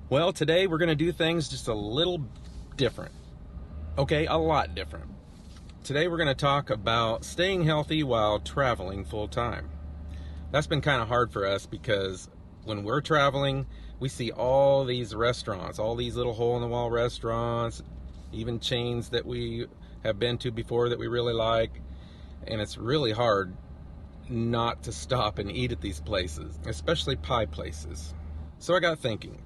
Well, today we're going to do things just a little different. Okay, a lot different. Today we're going to talk about staying healthy while traveling full time. That's been kind of hard for us because when we're traveling, we see all these restaurants, all these little hole-in-the-wall restaurants, even chains that we have been to before that we really like, and it's really hard not to stop and eat at these places, especially pie places. So I got thinking,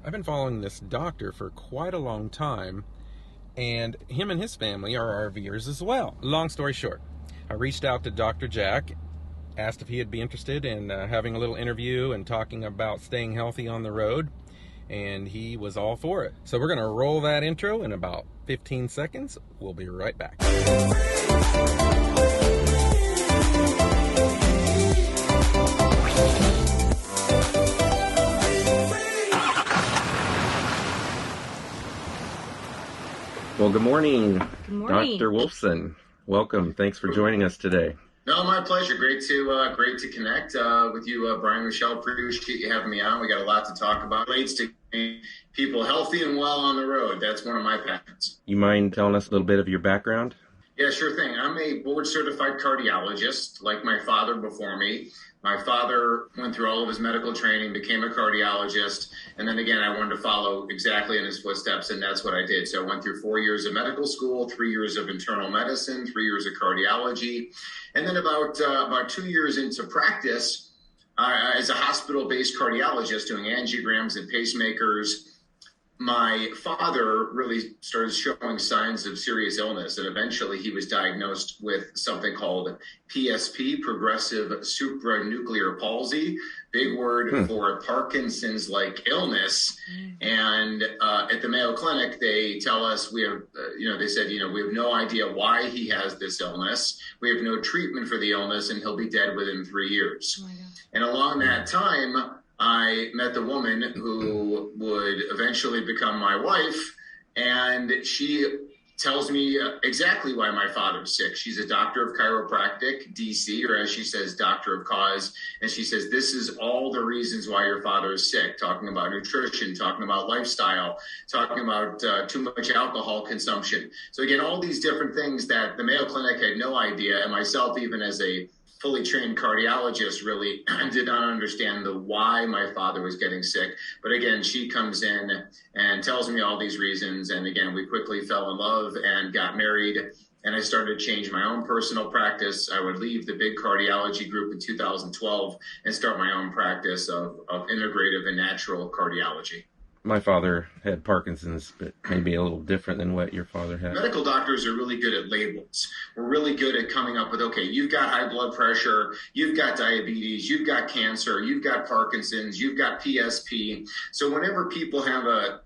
I've been following this doctor for quite a long time, and him and his family are RVers as well. Long story short, I reached out to Dr. Jack, asked if he would be interested in having a little interview and talking about staying healthy on the road, and he was all for it. So we're going to roll that intro in about 15 seconds. We'll be right back. Well, good morning, Dr. Wolfson. Welcome. Thanks for joining us today. No, my pleasure. Great to connect with you, Brian, Michelle. Appreciate you having me on. We got a lot to talk about. Relates to people healthy and well on the road. That's one of my passions. You mind telling us a little bit of your background? Yeah, sure thing. I'm a board-certified cardiologist, like my father before me. My father went through all of his medical training, became a cardiologist, and then again, I wanted to follow exactly in his footsteps, and that's what I did. So I went through 4 years of medical school, 3 years of internal medicine, 3 years of cardiology, and then about 2 years into practice, as a hospital-based cardiologist doing angiograms and pacemakers, my father really started showing signs of serious illness, and eventually he was diagnosed with something called PSP, progressive supranuclear palsy, big word for Parkinson's-like illness. And at the Mayo Clinic, they tell us we have no idea why he has this illness. We have no treatment for the illness, and he'll be dead within 3 years. Oh, and along that time, I met the woman who would eventually become my wife, and she tells me exactly why my father's sick. She's a doctor of chiropractic, DC, or as she says, doctor of cause. And she says, this is all the reasons why your father is sick, talking about nutrition, talking about lifestyle, talking about too much alcohol consumption. So again, all these different things that the Mayo Clinic had no idea, and myself, even as a fully trained cardiologist, really did not understand the why my father was getting sick. But again, she comes in and tells me all these reasons. And again, we quickly fell in love and got married. And I started to change my own personal practice. I would leave the big cardiology group in 2012 and start my own practice of integrative and natural cardiology. My father had Parkinson's, but maybe a little different than what your father had. Medical doctors are really good at labels. We're really good at coming up with, okay, you've got high blood pressure, you've got diabetes, you've got cancer, you've got Parkinson's, you've got PSP. So whenever people have a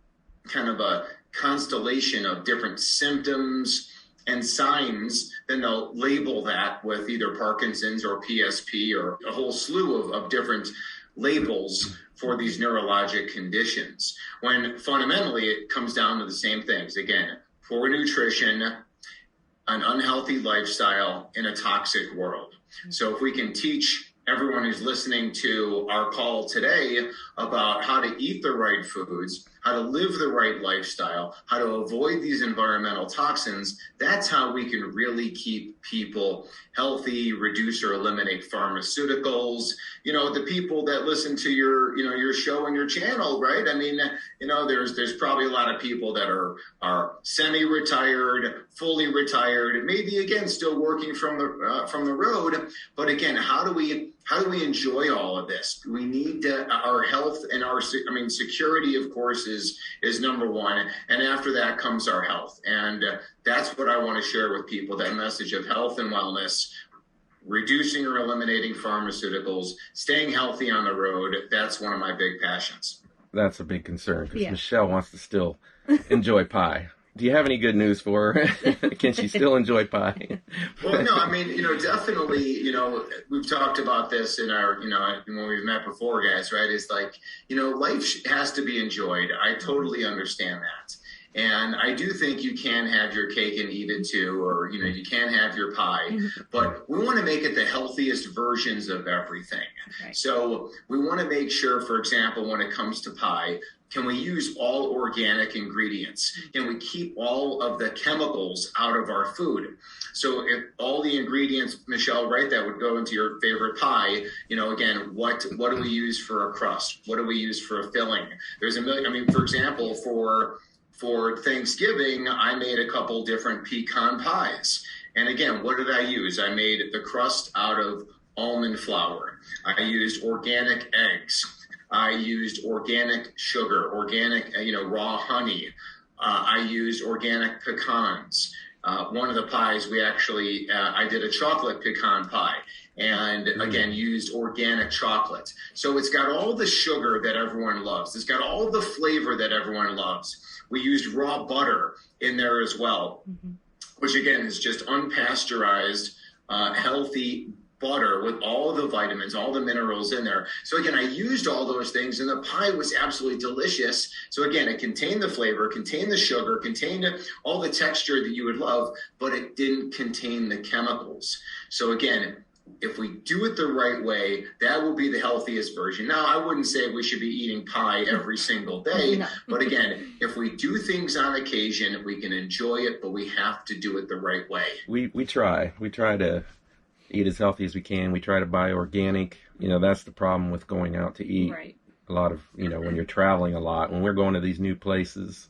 kind of a constellation of different symptoms and signs, then they'll label that with either Parkinson's or PSP or a whole slew of different labels for these neurologic conditions, when fundamentally it comes down to the same things. Again, poor nutrition, an unhealthy lifestyle in a toxic world. So if we can teach everyone who's listening to our call today about how to eat the right foods, how to live the right lifestyle, how to avoid these environmental toxins, that's how we can really keep people healthy, reduce or eliminate pharmaceuticals. The people that listen to your show and your channel, right? I mean, there's probably a lot of people that are semi-retired, fully retired, maybe again still working from the road. But again, how do we enjoy all of this? We need our health and security, of course, is number one. And after that comes our health. And that's what I want to share with people, that message of health and wellness, reducing or eliminating pharmaceuticals, staying healthy on the road. That's one of my big passions. That's a big concern because Michelle wants to still enjoy pie. Do you have any good news for her? Can she still enjoy pie? Well, no, definitely, we've talked about this in our, when we've met before, guys, right? It's like, life has to be enjoyed. I totally understand that. And I do think you can have your cake and eat it too, or, you can have your pie, but we want to make it the healthiest versions of everything. Okay. So we want to make sure, for example, when it comes to pie, can we use all organic ingredients? Can we keep all of the chemicals out of our food? So if all the ingredients, Michelle, right, that would go into your favorite pie, again, what do we use for a crust? What do we use for a filling? There's a million. I mean, for example, for Thanksgiving, I made a couple different pecan pies. And again, what did I use? I made the crust out of almond flour. I used organic eggs. I used organic sugar, organic, raw honey. I used organic pecans. One of the pies I did a chocolate pecan pie and again, used organic chocolate. So it's got all the sugar that everyone loves. It's got all the flavor that everyone loves. We used raw butter in there as well, which again is just unpasteurized, healthy butter with all the vitamins, all the minerals in there. So again, I used all those things and the pie was absolutely delicious. So again, it contained the flavor, contained the sugar, contained all the texture that you would love, but it didn't contain the chemicals. So again, if we do it the right way, that will be the healthiest version. Now, I wouldn't say we should be eating pie every single day, no. But again, if we do things on occasion, we can enjoy it, but we have to do it the right way. We try to eat as healthy as we can. We try to buy organic. That's the problem with going out to eat. Right. A lot of, when you're traveling a lot, when we're going to these new places,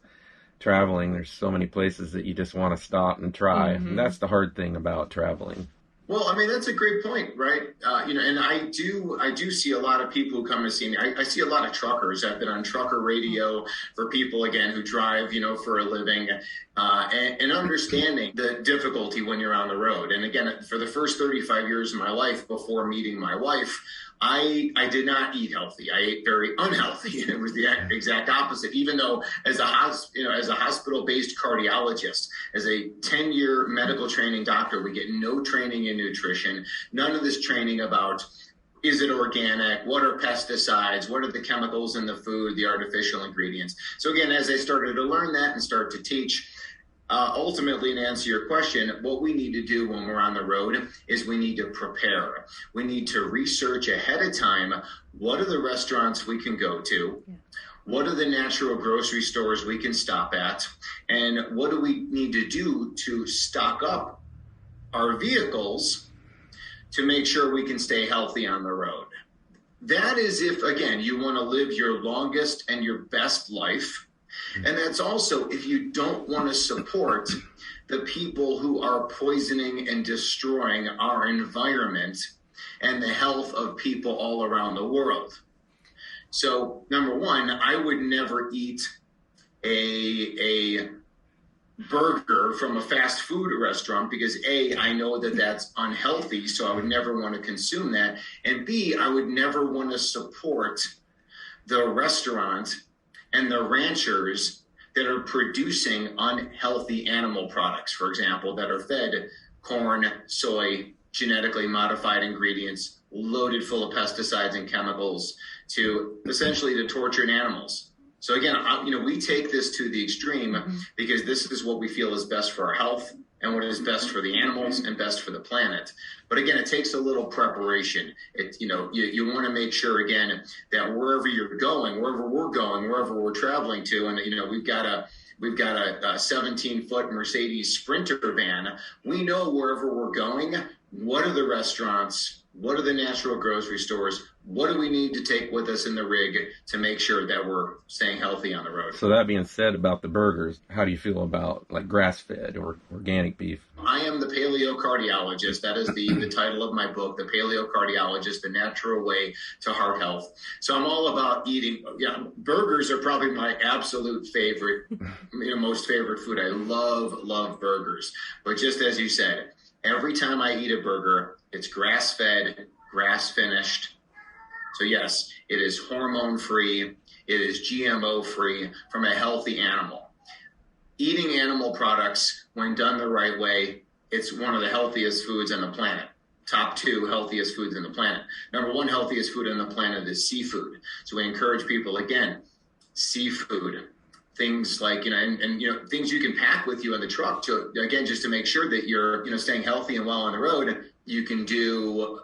traveling, there's so many places that you just want to stop and try. And that's the hard thing about traveling. Well, I mean, that's a great point, right? And I do see a lot of people who come to see me. I see a lot of truckers. I've been on trucker radio for people, again, who drive, for a living, and understanding the difficulty when you're on the road. And again, for the first 35 years of my life before meeting my wife, I did not eat healthy. I ate very unhealthy. It was the exact opposite. Even though as a hospital-based cardiologist, as a 10-year medical training doctor, we get no training in nutrition, none of this training about is it organic, what are pesticides, what are the chemicals in the food, the artificial ingredients. So again, as I started to learn that and start to teach, ultimately, to answer your question, what we need to do when we're on the road is we need to prepare. We need to research ahead of time, what are the restaurants we can go to? Yeah. What are the natural grocery stores we can stop at? And what do we need to do to stock up our vehicles to make sure we can stay healthy on the road? That is if, again, you want to live your longest and your best life. And that's also if you don't want to support the people who are poisoning and destroying our environment and the health of people all around the world. So, number one, I would never eat a burger from a fast food restaurant because A, I know that that's unhealthy, so I would never want to consume that. And B, I would never want to support the restaurant and the ranchers that are producing unhealthy animal products, for example, that are fed corn, soy, genetically modified ingredients, loaded full of pesticides and chemicals to essentially to tortured animals. So again, we take this to the extreme because this is what we feel is best for our health and what is best for the animals and best for the planet. But again, it takes a little preparation. You want to make sure, again, that wherever you're going, wherever we're going, wherever we're traveling to, and, we've got a 17-foot Mercedes Sprinter van. We know wherever we're going, what are the restaurants, what are the natural grocery stores, what do we need to take with us in the rig to make sure that we're staying healthy on the road. So that being said about the burgers, how do you feel about like grass-fed or organic beef? I am the paleocardiologist. That is the title of my book, The Paleocardiologist, The Natural Way to Heart Health. So I'm all about eating. Yeah, burgers are probably my absolute favorite, most favorite food. I love burgers. But just as you said, every time I eat a burger, it's grass-fed, grass-finished. So yes, it is hormone-free, it is GMO-free from a healthy animal. Eating animal products, when done the right way, it's one of the healthiest foods on the planet. Top 2 healthiest foods on the planet. Number 1 healthiest food on the planet is seafood. So we encourage people, again, seafood. Things like, things you can pack with you on the truck to, again, just to make sure that you're, staying healthy and well on the road. You can do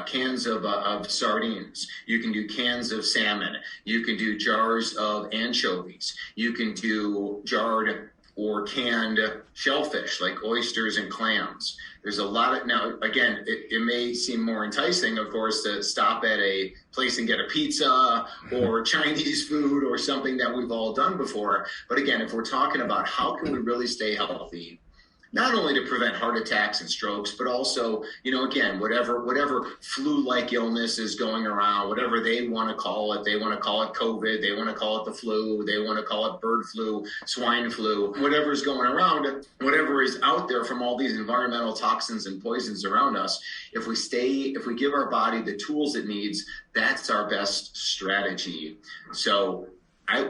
cans of sardines. You can do cans of salmon. You can do jars of anchovies. You can do jarred or canned shellfish like oysters and clams. There's a lot of, now again, it may seem more enticing, of course, to stop at a place and get a pizza or Chinese food or something that we've all done before. But again, if we're talking about how can we really stay healthy, not only to prevent heart attacks and strokes, but also, again, whatever flu-like illness is going around, whatever they want to call it COVID, they want to call it the flu, they want to call it bird flu, swine flu, whatever is going around, whatever is out there from all these environmental toxins and poisons around us, if we give our body the tools it needs, that's our best strategy. So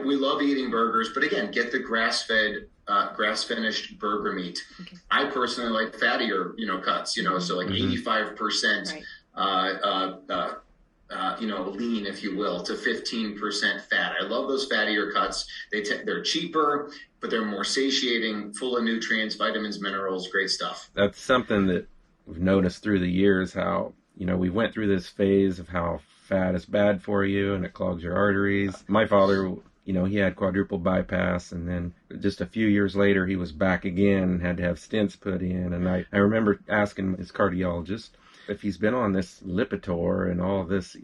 we love eating burgers, but again, get the grass-finished burger meat. Okay. I personally like fattier, cuts, so like 85%, lean, if you will, to 15% fat. I love those fattier cuts. They're cheaper, but they're more satiating, full of nutrients, vitamins, minerals, great stuff. That's something that we've noticed through the years, how, we went through this phase of how fat is bad for you and it clogs your arteries. My father, he had quadruple bypass, and then just a few years later, he was back again and had to have stents put in. And I remember asking his cardiologist if he's been on this Lipitor and all this,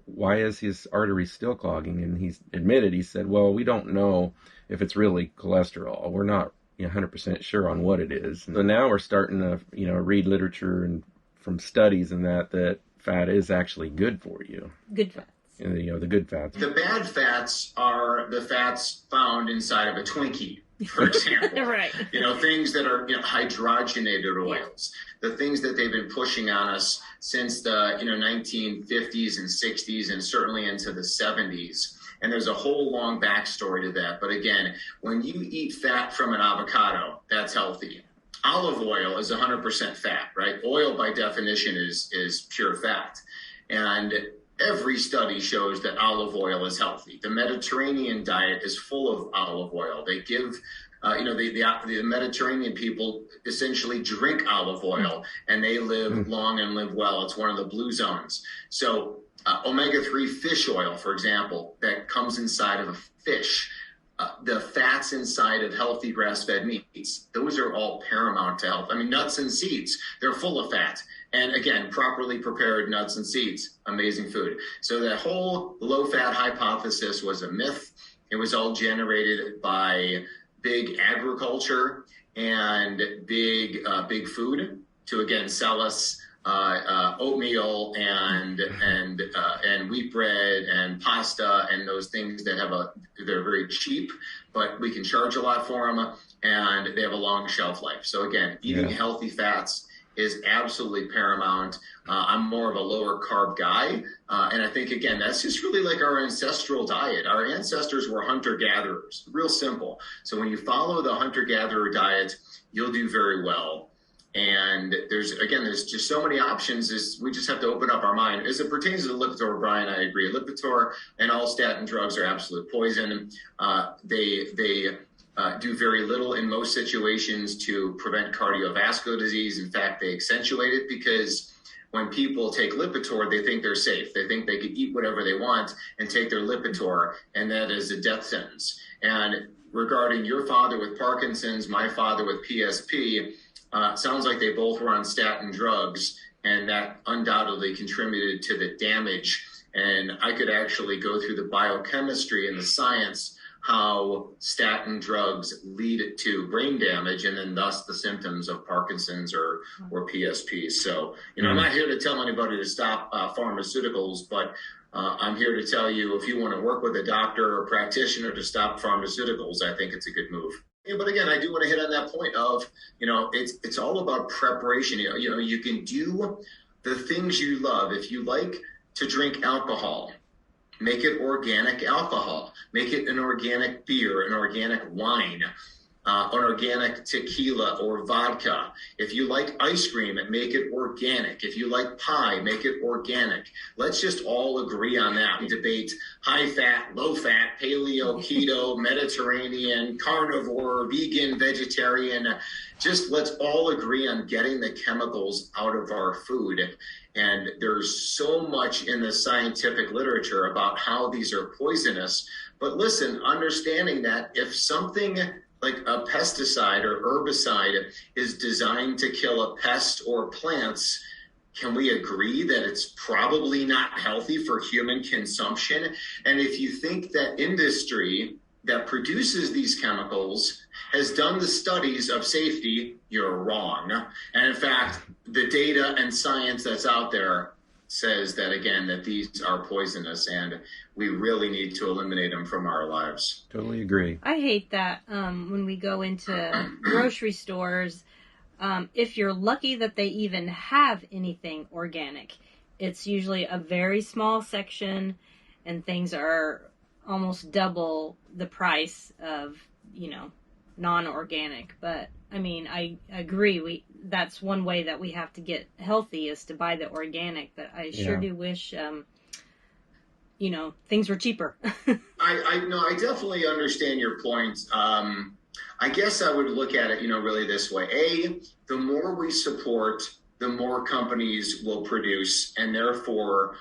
why is his arteries still clogging? And he's admitted, he said, well, we don't know if it's really cholesterol. We're not 100% sure on what it is. So now we're starting to, read literature and from studies and that fat is actually good for you. Good fats. The good fats. The bad fats are the fats found inside of a Twinkie, for example. Right. Things that are hydrogenated oils. Yeah. The things that they've been pushing on us since the 1950s and 60s and certainly into the 70s. And there's a whole long backstory to that. But again, when you eat fat from an avocado, that's healthy. Olive oil is 100% fat, right? Oil by definition is pure fat. And every study shows that olive oil is healthy. The Mediterranean diet is full of olive oil. They give, the Mediterranean people essentially drink olive oil and they live long and live well. It's one of the blue zones. So omega-3 fish oil, for example, that comes inside of a fish, the fats inside of healthy grass-fed meats, those are all paramount to health. I mean, nuts and seeds, they're full of fat. And again, properly prepared nuts and seeds, amazing food. So that whole low-fat hypothesis was a myth. It was all generated by big agriculture and big food to, again, sell us oatmeal and wheat bread and pasta and those things that they're very cheap, but we can charge a lot for them and they have a long shelf life. So again, eating healthy fats is absolutely paramount. I'm more of a lower carb guy. And I think, again, that's just really like our ancestral diet. Our ancestors were hunter-gatherers, real simple. So when you follow the hunter-gatherer diet, you'll do very well. And there's just so many options. We just have to open up our mind. As it pertains to the Lipitor, Brian, I agree. Lipitor and all statin drugs are absolute poison. They do very little in most situations to prevent cardiovascular disease. In fact, they accentuate it because when people take Lipitor, they think they're safe. They think they could eat whatever they want and take their Lipitor, and that is a death sentence. And regarding your father with Parkinson's, my father with PSP, sounds like they both were on statin drugs, and that undoubtedly contributed to the damage. And I could actually go through the biochemistry and the science how statin drugs lead to brain damage and then thus the symptoms of Parkinson's or PSP. So, I'm not here to tell anybody to stop pharmaceuticals, but I'm here to tell you if you want to work with a doctor or practitioner to stop pharmaceuticals, I think it's a good move. Yeah, but again, I do want to hit on that point of, it's all about preparation. You can do the things you love. If you like to drink alcohol, make it organic alcohol. Make it an organic beer, an organic wine. an organic tequila or vodka. If you like ice cream, make it organic. If you like pie, make it organic. Let's just all agree on that. We debate high fat, low fat, paleo, keto, Mediterranean, carnivore, vegan, vegetarian. Just let's all agree on getting the chemicals out of our food. And there's so much in the scientific literature about how these are poisonous. But listen, understanding that if something like a pesticide or herbicide is designed to kill a pest or plants, can we agree that it's probably not healthy for human consumption? And if you think that industry that produces these chemicals has done the studies of safety, you're wrong. And in fact, the data and science that's out there says that, again, that these are poisonous and we really need to eliminate them from our lives. Totally agree. I hate that when we go into grocery stores, if you're lucky that they even have anything organic, it's usually a very small section and things are almost double the price of, non-organic. But I mean, I agree. That's one way that we have to get healthy is to buy the organic. But I sure do wish, things were cheaper. I definitely understand your point. I guess I would look at it, really this way. The more we support, the more companies will produce, and therefore,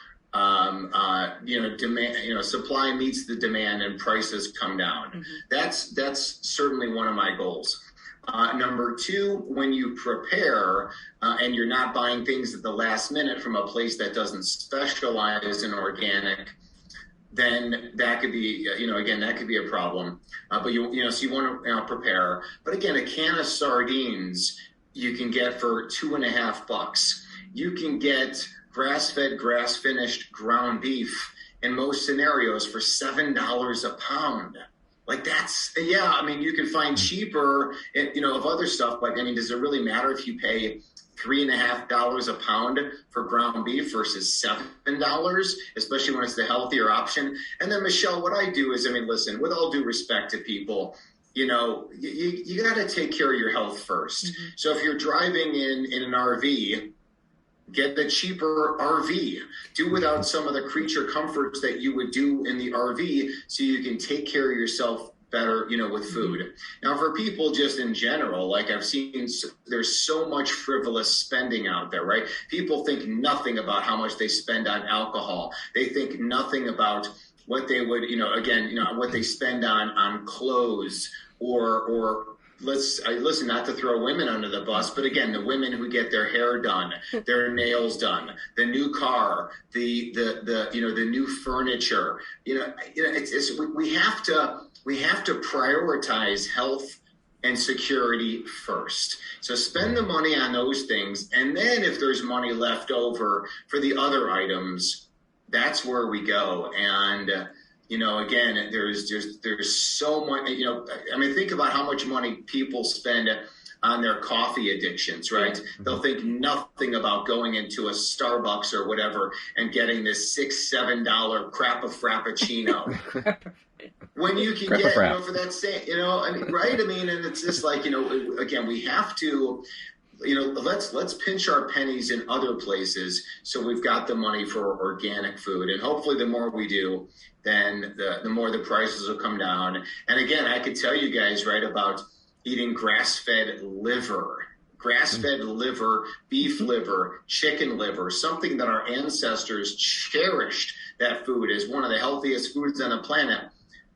demand, supply meets the demand and prices come down. Mm-hmm. That's certainly one of my goals. Number two, when you prepare and you're not buying things at the last minute from a place that doesn't specialize in organic, then that could be, that could be a problem. But so you want to prepare. But again, a can of sardines you can get for $2.50. You can get grass-fed, grass-finished ground beef in most scenarios for $7 a pound. Like that's, you can find cheaper, of other stuff, but does it really matter if you pay $3.50 a pound for ground beef versus $7, especially when it's the healthier option? And then, Michelle, what I do is, listen, with all due respect to people, you got to take care of your health first. Mm-hmm. So if you're driving in an RV, get the cheaper RV. Do without some of the creature comforts that you would do in the RV so you can take care of yourself better, with food. Now, for people just in general, like I've seen, there's so much frivolous spending out there, right? People think nothing about how much they spend on alcohol. They think nothing about what they would, what they spend on clothes or listen, not to throw women under the bus, but again, the women who get their hair done, their nails done, the new car, the new furniture, we have to prioritize health and security first. So spend the money on those things. And then if there's money left over for the other items, that's where we go. And, again, there's so much, think about how much money people spend on their coffee addictions, right? Mm-hmm. They'll think nothing about going into a Starbucks or whatever and getting this $6-7 crap of Frappuccino. When you can get, for that same, right? And it's just like, again, we have to, let's pinch our pennies in other places so we've got the money for organic food. And hopefully the more we do, then the more the prices will come down. And again, I could tell you guys, right, about eating grass-fed liver, beef liver, chicken liver, something that our ancestors cherished. That food is one of the healthiest foods on the planet.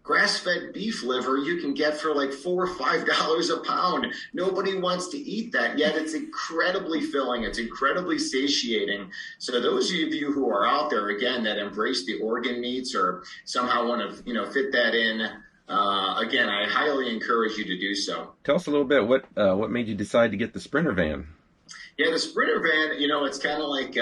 Grass-fed beef liver you can get for like $4 or $5 a pound. Nobody wants to eat that, yet it's incredibly filling. It's incredibly satiating. So those of you who are out there, again, that embrace the organ meats or somehow want to, fit that in, again, I highly encourage you to do so. Tell us a little bit what made you decide to get the Sprinter van. Yeah, the Sprinter van, it's kind of like,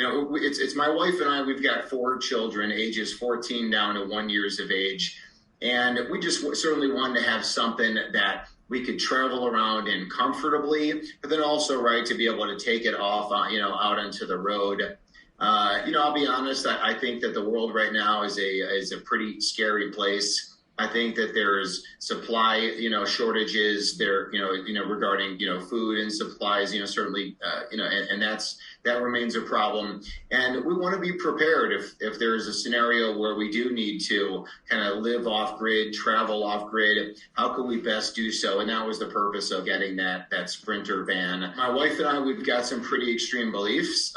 it's my wife and I, we've got 4 children, ages 14 down to 1 year of age. And we just certainly wanted to have something that we could travel around in comfortably, but then also, right, to be able to take it off, out onto the road. I'll be honest, I think that the world right now is a pretty scary place. I think that there's supply, shortages there, regarding, food and supplies, certainly, and that remains a problem. And we want to be prepared if there's a scenario where we do need to kind of live off grid, travel off grid, how can we best do so? And that was the purpose of getting that Sprinter van. My wife and I, we've got some pretty extreme beliefs.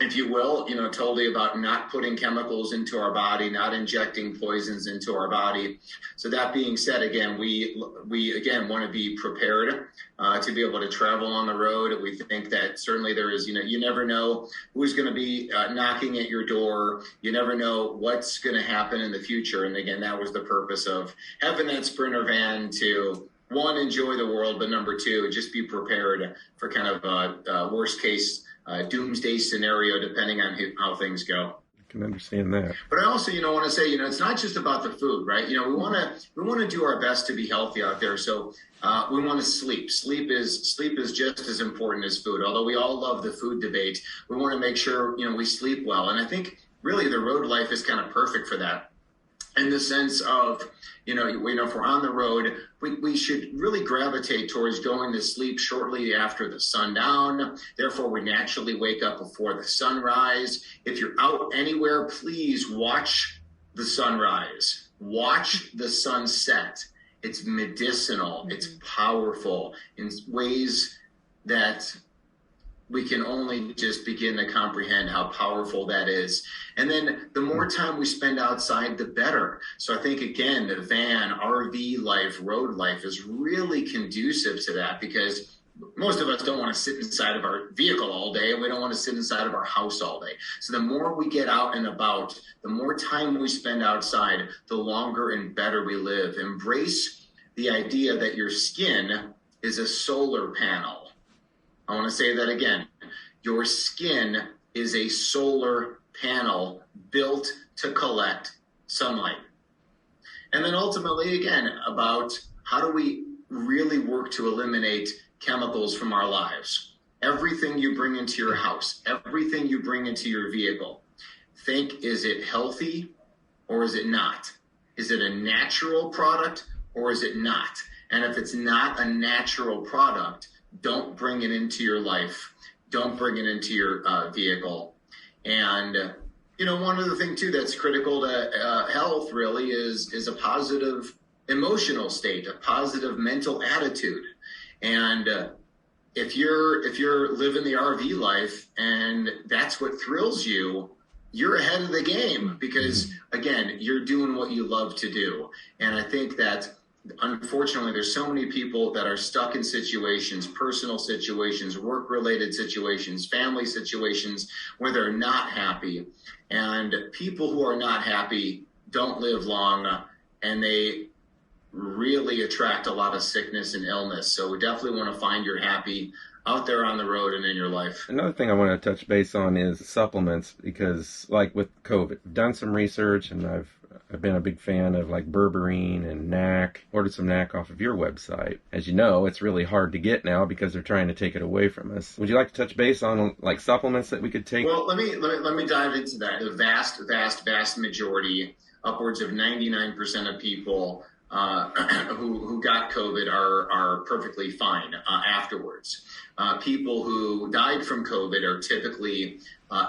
If you will, totally about not putting chemicals into our body, not injecting poisons into our body. So that being said, again, we again want to be prepared to be able to travel on the road. We think that certainly there is, you never know who's going to be knocking at your door. You never know what's going to happen in the future. And again, that was the purpose of having that Sprinter van to, one, enjoy the world, but number two, just be prepared for kind of a worst case doomsday scenario, depending on how things go. I can understand that. But I also, want to say, it's not just about the food, right? We want to do our best to be healthy out there. So we want to sleep. Sleep is just as important as food. Although we all love the food debate, we want to make sure, we sleep well. And I think really the road life is kind of perfect for that. In the sense of, if we're on the road, we should really gravitate towards going to sleep shortly after the sundown. Therefore, we naturally wake up before the sunrise. If you're out anywhere, please watch the sunrise. Watch the sunset. It's medicinal. It's powerful in ways that we can only just begin to comprehend how powerful that is. And then the more time we spend outside, the better. So I think, again, the van, RV life, road life is really conducive to that, because most of us don't want to sit inside of our vehicle all day, and we don't want to sit inside of our house all day. So the more we get out and about, the more time we spend outside, the longer and better we live. Embrace the idea that your skin is a solar panel. I want to say that again. Your skin is a solar panel built to collect sunlight. And then ultimately, again, about how do we really work to eliminate chemicals from our lives. Everything you bring into your house, everything you bring into your vehicle, think, is it healthy or is it not? Is it a natural product or is it not? And if it's not a natural product, don't bring it into your life. Don't bring it into your vehicle. And, one other thing, too, that's critical to health really is a positive emotional state, a positive mental attitude. And if you're living the RV life and that's what thrills you, you're ahead of the game because, again, you're doing what you love to do. And I think that, unfortunately, there's so many people that are stuck in situations, personal situations, work-related situations, family situations where they're not happy. And people who are not happy don't live long, and they really attract a lot of sickness and illness. So we definitely want to find your happy out there on the road and in your life. Another thing I want to touch base on is supplements, because like with COVID, I've done some research and I've been a big fan of like berberine and NAC. Ordered some NAC off of your website. As you know, it's really hard to get now because they're trying to take it away from us. Would you like to touch base on like supplements that we could take? Well, let me dive into that. The vast majority, upwards of 99% of people who got COVID are perfectly fine afterwards. People who died from COVID are typically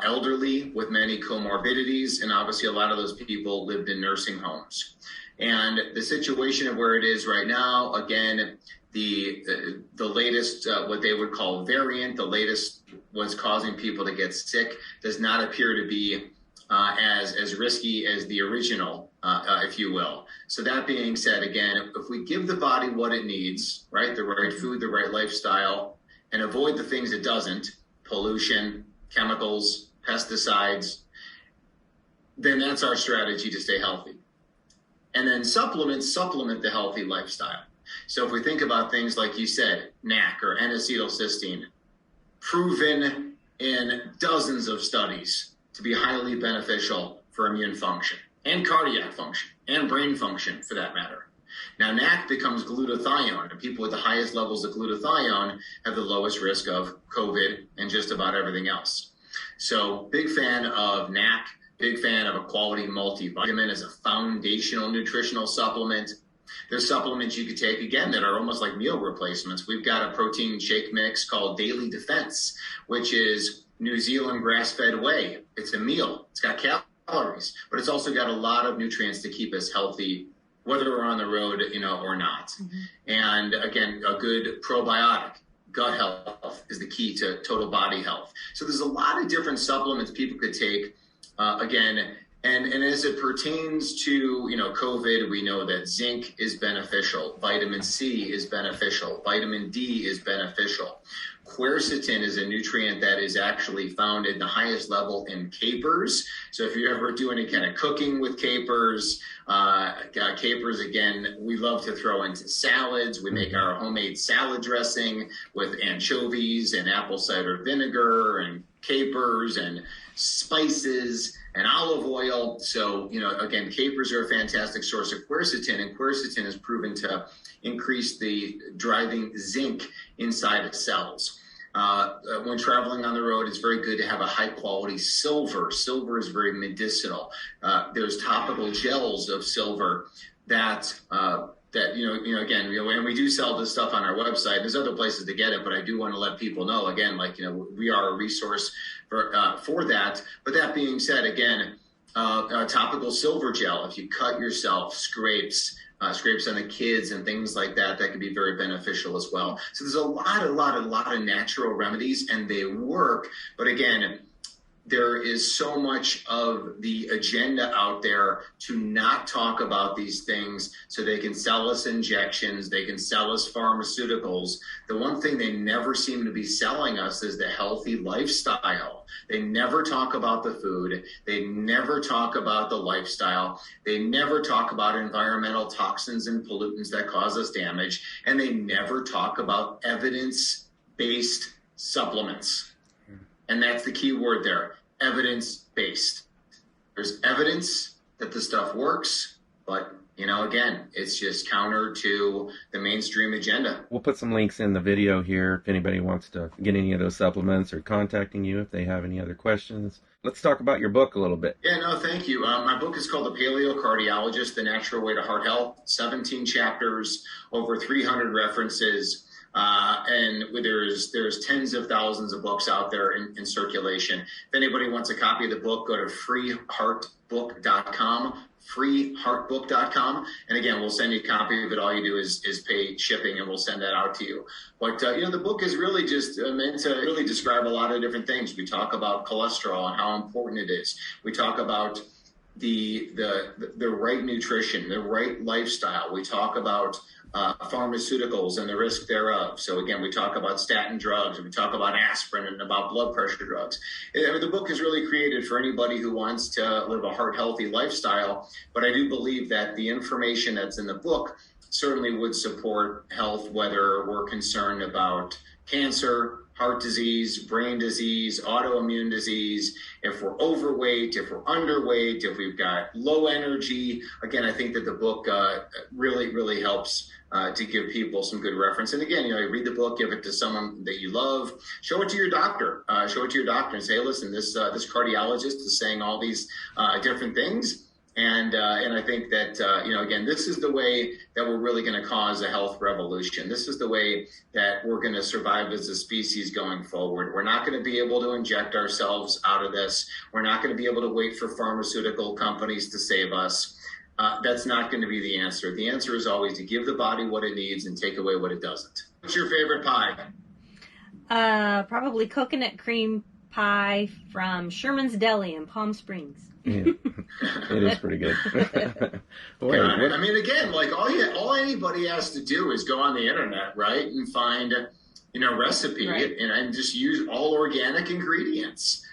elderly with many comorbidities, and obviously a lot of those people lived in nursing homes. And the situation of where it is right now, again, the latest, what they would call variant, the latest what's causing people to get sick, does not appear to be as risky as the original, if you will. So that being said, again, if we give the body what it needs, right, the right food, the right lifestyle, and avoid the things it doesn't, pollution, chemicals, pesticides, then that's our strategy to stay healthy. And then supplement the healthy lifestyle. So if we think about things like you said, NAC or N-acetylcysteine, proven in dozens of studies to be highly beneficial for immune function and cardiac function and brain function for that matter. Now, NAC becomes glutathione, and people with the highest levels of glutathione have the lowest risk of COVID and just about everything else. So big fan of NAC, Big fan of a quality multivitamin as a foundational nutritional supplement. There's supplements you could take, again, that are almost like meal replacements. We've got a protein shake mix called Daily Defense, which is New Zealand grass-fed whey. It's a meal. It's got calories, but it's also got a lot of nutrients to keep us healthy, whether we're on the road, or not. Mm-hmm. And again, a good probiotic. Gut health is the key to total body health. So there's a lot of different supplements people could take, And as it pertains to, COVID, we know that zinc is beneficial. Vitamin C is beneficial. Vitamin D is beneficial. Quercetin is a nutrient that is actually found in the highest level in capers. So if you ever do any kind of cooking with capers, again, we love to throw into salads. We make our homemade salad dressing with anchovies and apple cider vinegar and capers and spices and olive oil. So, again, capers are a fantastic source of quercetin, and quercetin is proven to increase the driving zinc inside of cells. When traveling on the road, it's very good to have a high-quality silver. Silver is very medicinal. There's topical gels of silver that and we do sell this stuff on our website. There's other places to get it, but I do want to let people know, again, we are a resource for that. But that being said, again, topical silver gel, if you cut yourself, scrapes on the kids and things like that, that can be very beneficial as well. So there's a lot of natural remedies, and they work. But again, there is so much of the agenda out there to not talk about these things so they can sell us injections, they can sell us pharmaceuticals. The one thing they never seem to be selling us is the healthy lifestyle. They never talk about the food. They never talk about the lifestyle. They never talk about environmental toxins and pollutants that cause us damage. And they never talk about evidence-based supplements. And that's the key word there, evidence-based. There's evidence that the stuff works, but, again, it's just counter to the mainstream agenda. We'll put some links in the video here if anybody wants to get any of those supplements or contacting you if they have any other questions. Let's talk about your book a little bit. Yeah, no, thank you. My book is called The Paleocardiologist, The Natural Way to Heart Health, 17 chapters, over 300 references. And there's tens of thousands of books out there in circulation. If anybody wants a copy of the book, go to freeheartbook.com, freeheartbook.com. And again, we'll send you a copy of it. All you do is pay shipping, and we'll send that out to you. But, the book is really just meant to really describe a lot of different things. We talk about cholesterol and how important it is. We talk about the right nutrition, the right lifestyle. We talk about pharmaceuticals and the risk thereof. So again, we talk about statin drugs, and we talk about aspirin and about blood pressure drugs. The book is really created for anybody who wants to live a heart healthy lifestyle. But I do believe that the information that's in the book certainly would support health, whether we're concerned about cancer, heart disease, brain disease, autoimmune disease, if we're overweight, if we're underweight, if we've got low energy. Again, I think that the book really helps to give people some good reference. And again, you read the book, give it to someone that you love, show it to your doctor, and say, hey, listen, this cardiologist is saying all these different things. And I think that, again, this is the way that we're really going to cause a health revolution. This is the way that we're going to survive as a species going forward. We're not going to be able to inject ourselves out of this. We're not going to be able to wait for pharmaceutical companies to save us. That's not going to be the answer. The answer is always to give the body what it needs and take away what it doesn't. What's your favorite pie? Probably coconut cream pie from Sherman's Deli in Palm Springs. Yeah, it is pretty good. I mean, again, all anybody has to do is go on the internet, right, and find, recipe, right, and just use all organic ingredients.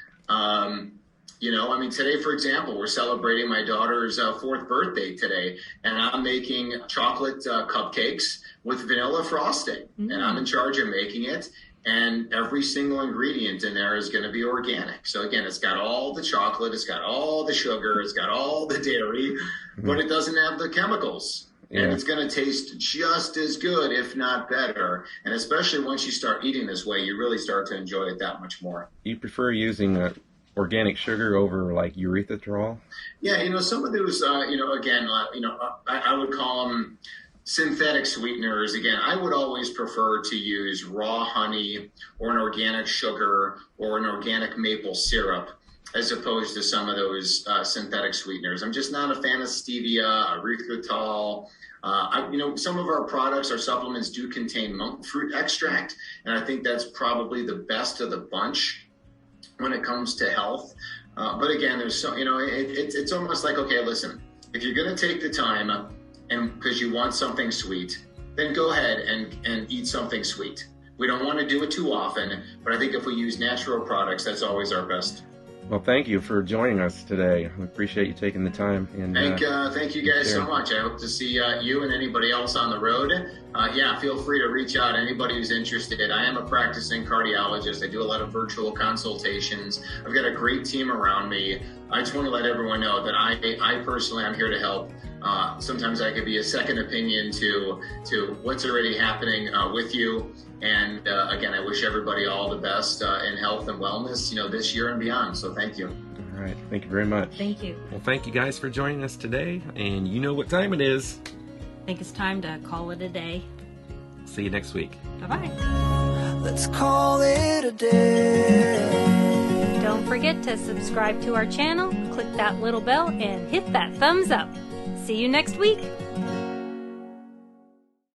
Today, for example, we're celebrating my daughter's 4th birthday today, and I'm making chocolate cupcakes with vanilla frosting, and I'm in charge of making it. And every single ingredient in there is going to be organic. So again, it's got all the chocolate, it's got all the sugar, it's got all the dairy, but it doesn't have the chemicals. Yeah. And it's going to taste just as good, if not better. And especially once you start eating this way, you really start to enjoy it that much more. You prefer using organic sugar over like erythritol? Yeah, some of those, again, I would call them synthetic sweeteners. Again, I would always prefer to use raw honey or an organic sugar or an organic maple syrup as opposed to some of those synthetic sweeteners. I'm just not a fan of stevia, erythritol. Some of our products, our supplements do contain monk fruit extract, and I think that's probably the best of the bunch when it comes to health. But again, there's it's almost like, okay, listen, if you're going to take the time and because you want something sweet, then go ahead and eat something sweet. We don't want to do it too often, but I think if we use natural products, that's always our best. Well, thank you for joining us today. We appreciate you taking the time. And thank you guys so much. I hope to see you and anybody else on the road. Feel free to reach out. Anybody who's interested. I am a practicing cardiologist. I do a lot of virtual consultations. I've got a great team around me. I just want to let everyone know that I personally am here to help. Sometimes I could be a second opinion to what's already happening with you. And again, I wish everybody all the best in health and wellness, this year and beyond. So thank you. All right. Thank you very much. Thank you. Well, thank you guys for joining us today. And you know what time it is. I think it's time to call it a day. See you next week. Bye-bye. Let's call it a day. Don't forget to subscribe to our channel, click that little bell, and hit that thumbs up. See you next week.